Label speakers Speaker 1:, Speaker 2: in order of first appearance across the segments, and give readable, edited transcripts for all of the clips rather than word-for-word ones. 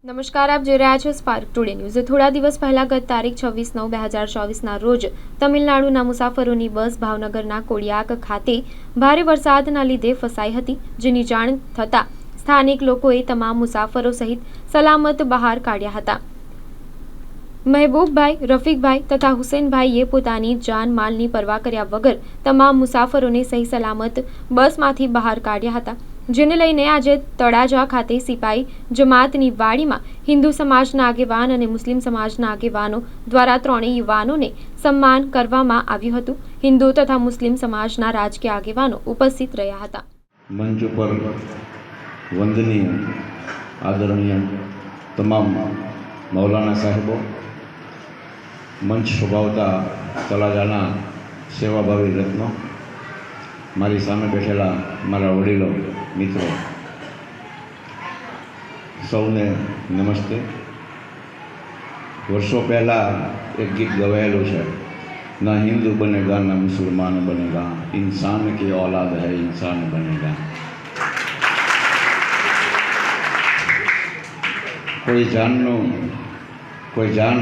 Speaker 1: નમસ્કાર, આપ જોઈ રહ્યા છો સ્પાર્ક ટુડે ન્યૂઝ। થોડા દિવસ પહેલા ગત તારીખ 26/9/2024ના રોજ તમિલનાડુના મુસાફરોની બસ ભાવનગરના કોડિયાક ખાતે ભારે વરસાદના લીધે ફસાઈ હતી, જેની જાણ થતાં સ્થાનિક લોકોએ તમામ મુસાફરો સહિત સલામત બહાર કાઢ્યા હતા। મહેબૂબભાઈ, રફીકભાઈ તથા હુસેનભાઈએ પોતાની જાનમાલની પરવા કર્યા વગર તમામ મુસાફરોને સહી સલામત બસમાંથી બહાર કાઢ્યા હતા, જેને લઈને આજે તળાજા ખાતે સિપાઈ જમાતની વાડીમાં હિન્દુ સમાજના આગેવાન અને મુસ્લિમ સમાજના આગેવાનો દ્વારા ત્રણેય યુવાનોને સન્માન કરવામાં આવ્યું હતું। હિન્દુ તથા મુસ્લિમ સમાજના રાજકીય આગેવાનો ઉપસ્થિત રહ્યા હતા।
Speaker 2: મંચ ઉપર વંદનીય આદરણીય તમામ મૌલાના સાહેબો, મંચ શોભાવતા તળાજાના સેવાભાવી રત્નો, મારી સામે બેઠેલા મારા વડીલો, મિત્રો, સૌને નમસ્તે। વર્ષો પહેલાં એક ગીત ગવાયેલું છે, ના હિન્દુ બનેગા ના મુસલમાન બનેગા, इंसान की औलाद है इंसान बनेगा। કોઈ જાન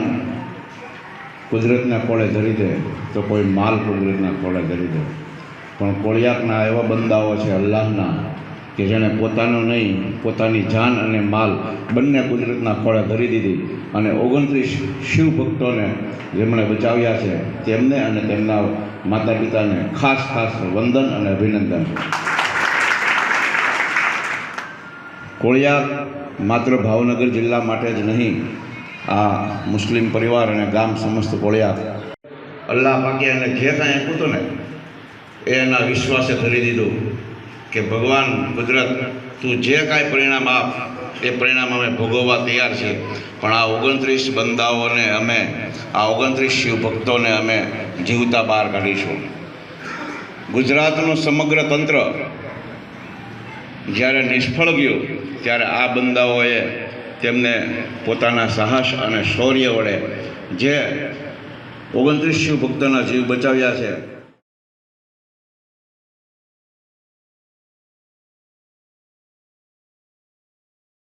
Speaker 2: કુદરતના ખોળે ધરી દે તો કોઈ માલ કુદરતના ખોળે ધરી દે, પણ કોળિયાકના એવા બંદાઓ છે અલ્લાહના કે જેણે પોતાનું નહીં, પોતાની જાન અને માલ બંને કુદરતના ખોળે ધરી દીધી અને 29 શિવ ભક્તોને જેમણે બચાવ્યા છે તેમને અને તેમના માતા પિતાને ખાસ વંદન અને અભિનંદન। કોળિયાક માત્ર ભાવનગર જિલ્લા માટે જ નહીં, આ મુસ્લિમ પરિવાર અને ગામ સમસ્ત કોળિયાક અલ્લાહ પાકે અને જે કાંઈ આપ્યું હતું ને એના વિશ્વાસે ધરી દીધું કે ભગવાન કુદરત, તું જે કાંઈ પરિણામ આપ એ પરિણામ અમે ભોગવવા તૈયાર છીએ, પણ આ 29 બંદાઓને અમે, આ 29 શિવ ભક્તોને અમે જીવતા બહાર કાઢીશું। ગુજરાતનું સમગ્ર તંત્ર જ્યારે નિષ્ફળ ગયું ત્યારે આ બંદાઓએ તેમને પોતાના સાહસ અને શૌર્ય વડે જે 29 શિવ ભક્તોના જીવ બચાવ્યા છે